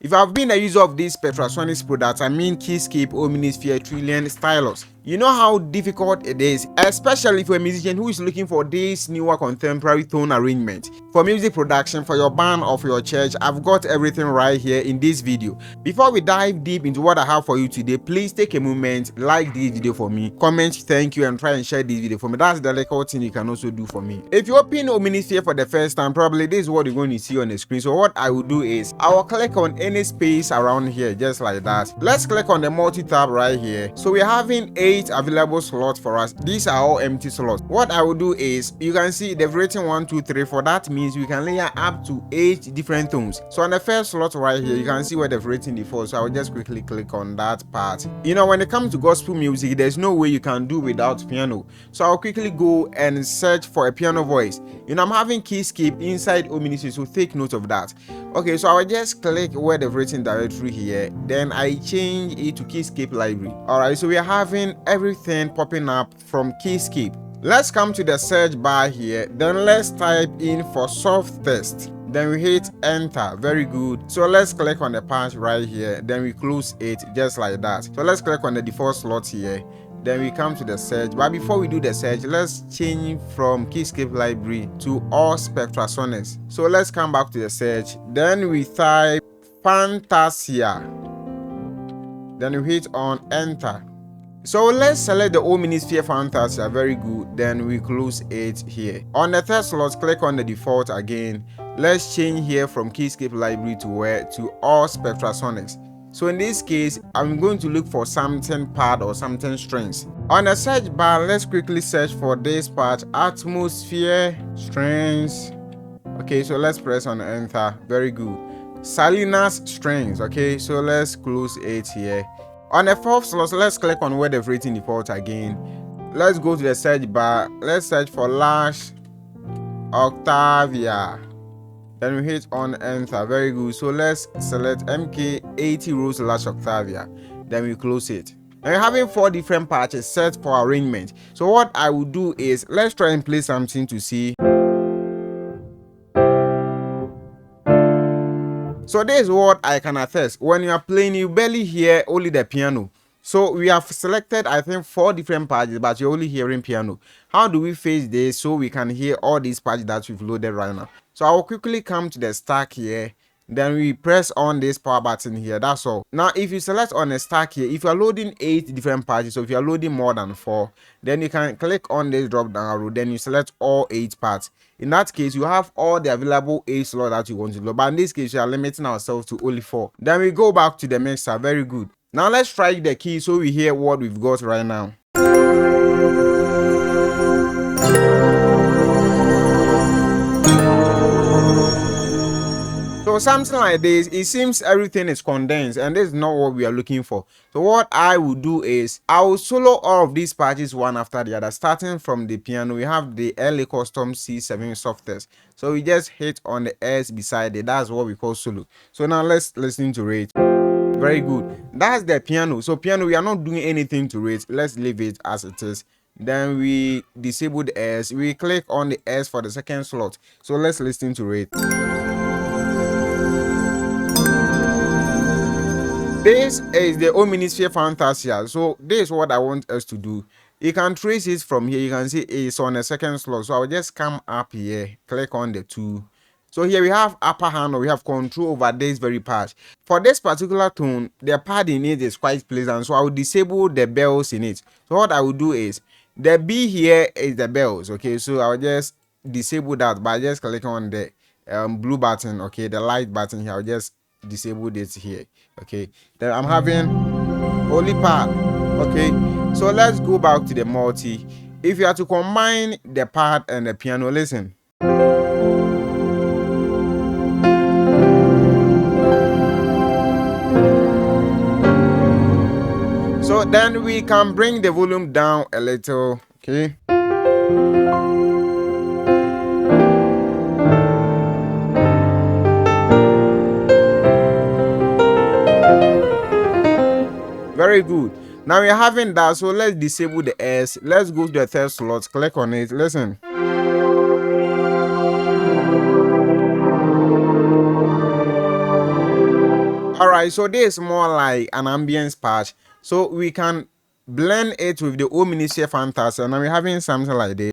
If I've been a user of these Spectrasonics products, I mean Keyscape, Omnisphere, Trillion, Stylus, you know how difficult it is, especially for a musician who is looking for this newer contemporary tone arrangement. For music production, for your band or for your church, I've got everything right here in this video. Before we dive deep into what I have for you today, please take a moment, like this video for me, comment thank you, and try and share this video for me. That's the little thing you can also do for me. If you open Omnisphere for the first time, probably this is what you're going to see on the screen. So what I will do is I will click on any space around here, just like that. Let's click on the multi-tab right here. So we're having 8 available slots for us. These are all empty slots. What I will do is, you can see they've written 1 2 3 4. That means we can layer up to 8 different tones. So on the first slot right here, you can see where they've written the 4. So I will just quickly click on that part. You know, when it comes to gospel music, there's no way you can do without piano. So I'll quickly go and search for a piano voice. You know, I'm having Keyscape inside Omnisphere, so take note of that. Okay, so I will just click where they've written directory here, then I change it to Keyscape library. Alright, so we are having everything popping up from Keyscape. Let's come to the search bar here, then let's type in for Sweetest. Then we hit enter. Very good. So let's click on the patch right here, then we close it just like that. So let's click on the default slot here, then we come to the search. But before we do the search, let's change from Keyscape library to all Spectrasonics. So let's come back to the search, then we type Fantasia, then we hit on enter. So let's select the Omnisphere Fantasia. Very good. Then we close it here. On the third slot, click on the default again. Let's change here from Keyscape library to where? To all Spectrasonics. So in this case, I'm going to look for something pad or something strings. On the search bar, let's quickly search for this part, Atmosphere strings. Okay, so let's press on enter. Very good. Salinas strings. Okay, so let's close it here. On the fourth slot, let's click on where they've written default again. Let's go to the search bar. Let's search for Lash Octavia. Then we hit on enter. Very good. So let's select MK80 Rose Lash Octavia. Then we close it. And we're having 4 different patches set for arrangement. So what I will do is, let's try and play something to see. So this is what I can attest. When you are playing, you barely hear only the piano. So we have selected, I think, 4 different patches, but you're only hearing piano. How do we face this so we can hear all these patches that we've loaded right now? So I will quickly come to the stack here. Then we press on this power button here. That's all. Now, if you select on a stack here, if you are loading 8 different patches, so if you are loading more than 4, then you can click on this drop down arrow. Then you select all 8 parts. In that case, you have all the available 8 slots that you want to load. But in this case, we are limiting ourselves to only 4. Then we go back to the mixer. Very good. Now let's try the key so we hear what we've got right now. So something like this, it seems everything is condensed, and this is not what we are looking for. So what I will do is, I will solo all of these patches one after the other. Starting from the piano, we have the LA Custom C7 Sweetest. So we just hit on the S beside it. That's what we call solo. So now let's listen to it. Very good. That's the piano. So piano, we are not doing anything to it. Let's leave it as it is. Then we disable the S. We click on the S for the second slot. So let's listen to it. This is the Omnisphere Fantasia. So this is what I want us to do. You can trace it from here. You can see it's on the second slot. So I'll just come up here, click on the 2. So here we have upper hand, or we have control over this very part. For this particular tone, the pad in it is quite pleasant. So I will disable the bells in it. So what I will do is, the B here is the bells. Okay, so I'll just disable that by just clicking on the blue button. Okay, the light button here. I'll just disable this here. Okay, then I'm having only pad. Okay, so let's go back to the multi. If you are to combine the pad and the piano, listen. So then we can bring the volume down a little. Okay. Very good. Now we're having that, so let's disable the S. Let's go to the third slot, click on it, listen. All right, so this is more like an ambience patch, so we can blend it with the Omnisphere Fantasy, and now we're having something like this.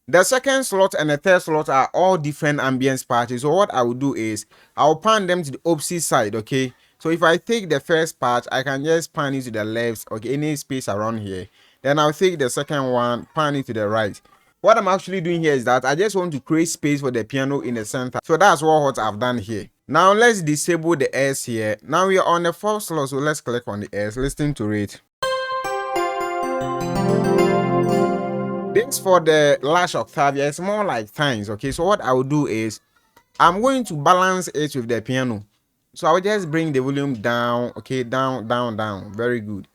The second slot and the third slot are all different ambience patches. So what I will do is I'll pan them to the opposite side. Okay, so if I take the first patch, I can just pan it to the left, okay, any space around here. Then I'll take the second one, pan it to the right. What I'm actually doing here is that I just want to create space for the piano in the center. So that's what I've done here. Now let's disable the S here. Now we are on the fourth slot, so let's click on the S, listen to it. This for the last octave, it's more like times. Okay, so what I will do is I'm going to balance it with the piano. So I will just bring the volume down. Okay, down, down, down. Very good.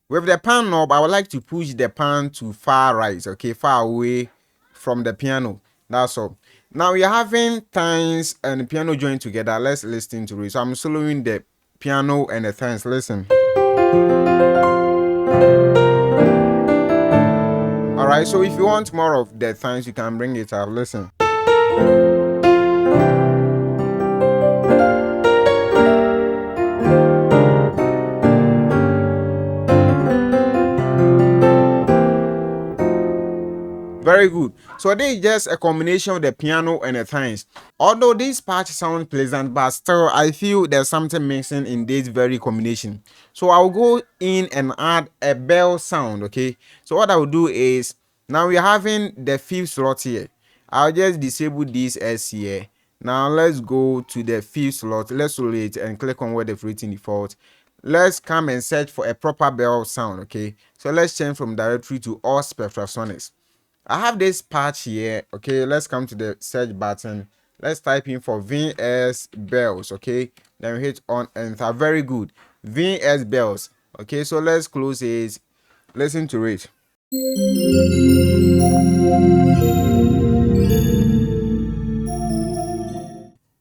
With the pan knob, I would like to push the pan to far right. Okay, far away from the piano. That's all. Now we are having times and the piano joined together. Let's listen to it. So I'm soloing the piano and the times. Listen. All right, so if you want more of the times, you can bring it up. Listen. Very good. So this is just a combination of the piano and the times. Although this part sounds pleasant, but still I feel there's something missing in this very combination. So I'll go in and add a bell sound. Okay, so what I will do is, now we're having the fifth slot here. I'll just disable this S here. Now let's go to the fifth slot. Let's roll it and click on where the written default. Let's come and search for a proper bell sound. Okay, so let's change from directory to all spectrasonics. I have this patch here. Okay, let's come to the search button. Let's type in for VS bells. Okay, then we hit on enter. Very good. VS bells. Okay, so let's close it. Listen to it.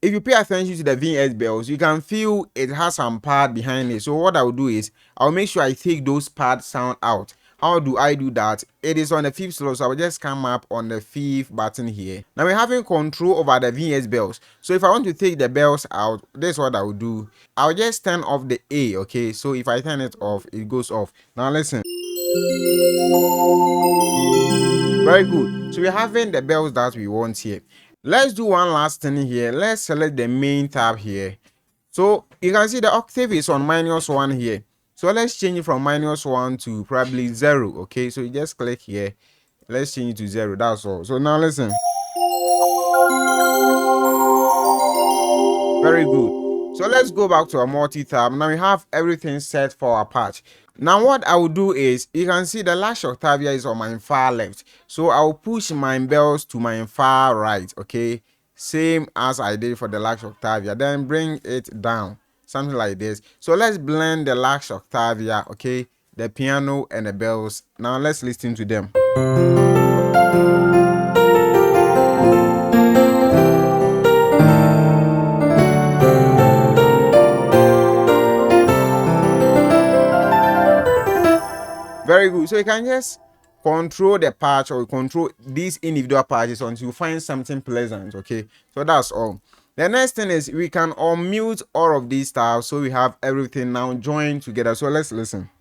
If you pay attention to the VS bells, you can feel it has some pad behind it. So what I'll do is I'll make sure I take those pad sound out. How do I do that? It is on the fifth slot, so I will just come up on the fifth button here. Now we're having control over the VS bells. So if I want to take the bells out, this is what I will do. I'll just turn off the A. Okay, so if I turn it off, it goes off. Now listen. Very good. So we're having the bells that we want here. Let's do one last thing here. Let's select the main tab here. So you can see the octave is on -1 here. So let's change it from -1 to probably 0. Okay, so you just click here. Let's change it to 0. That's all. So now listen. Very good. So let's go back to our multi-tab. Now we have everything set for our patch. Now what I will do is, you can see the last octave is on my far left. So I will push my bells to my far right. Okay, same as I did for the last octave. Then bring it down. Something like this. So let's blend the last octave, okay, the piano and the bells. Now let's listen to them. Very good. So you can just control the patch or control these individual patches until you find something pleasant. Okay, so that's all. The next thing is we can unmute all of these styles, so we have everything now joined together. So let's listen.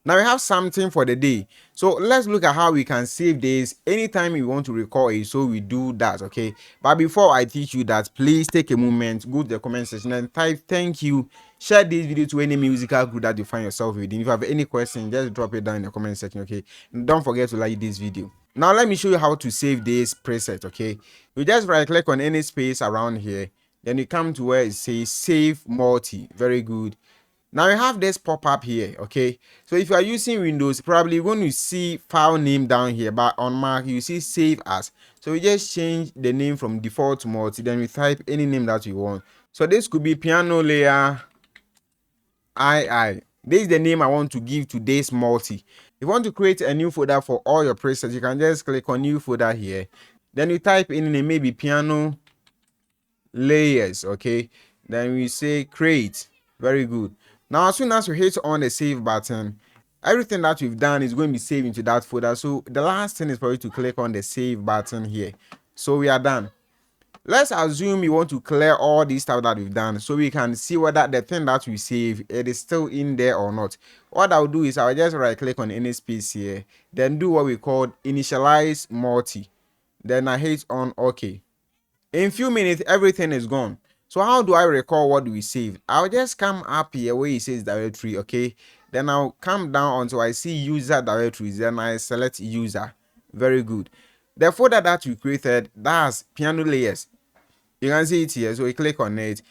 Now we have something for the day. So let's look at how we can save this anytime we want to record it. So we do that. Okay, but before I teach you that, please take a moment, go to the comment section and type thank you. Share this video to any musical group that you find yourself within. If you have any question, just drop it down in the comment section. Okay, and don't forget to like this video. Now let me show you how to save this preset. Okay, you just right click on any space around here, then you come to where it says save multi. Very good. Now you have this pop-up here. Okay, so if you are using Windows, probably when you see file name down here, but on Mac you see save as. So we just change the name from default to multi, then we type any name that you want. So this could be piano layer II. This is the name I want to give to this multi. If you want to create a new folder for all your presets, you can just click on new folder here, then you type in name, maybe piano layers. Okay, then we say create. Very good. Now as soon as we hit on the save button, everything that we've done is going to be saved into that folder. So the last thing is for you to click on the save button here. So we are done. Let's assume you want to clear all this stuff that we've done so we can see whether the thing that we save it is still in there or not. What I'll do is I'll just right click on any space here, then do what we call initialize multi, then I hit on OK. In few minutes everything is gone. So how do I record what we saved? I'll just come up here where it says directory. Okay, then I'll come down until I see user directories, then I select user. Very good. The folder that we created, that's piano layers. You can see it here, so we click on it.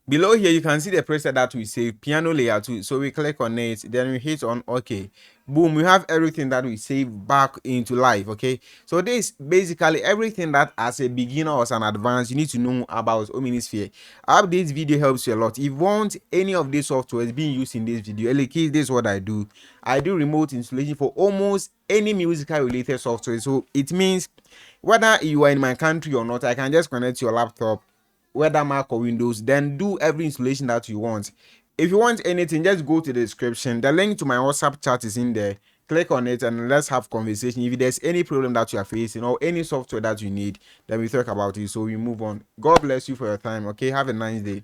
Below here you can see the preset that we save, piano layer 2. So we click on it, then we hit on OK. Boom, we have everything that we save back into life. Okay, so this basically everything that as a beginner or as an advanced you need to know about Omnisphere. I hope this video helps you a lot. If you want any of these softwares being used in this video, this is what I do. I do remote installation for almost any musical related software. So it means whether you are in my country or not, I can just connect your laptop, whether Mac or Windows, then do every installation that you want. If you want anything, just go to the description. The link to my WhatsApp chat is in there. Click on it and let's have conversation. If there's any problem that you are facing or any software that you need, then we talk about it. So we move on. God bless you for your time. Okay, have a nice day.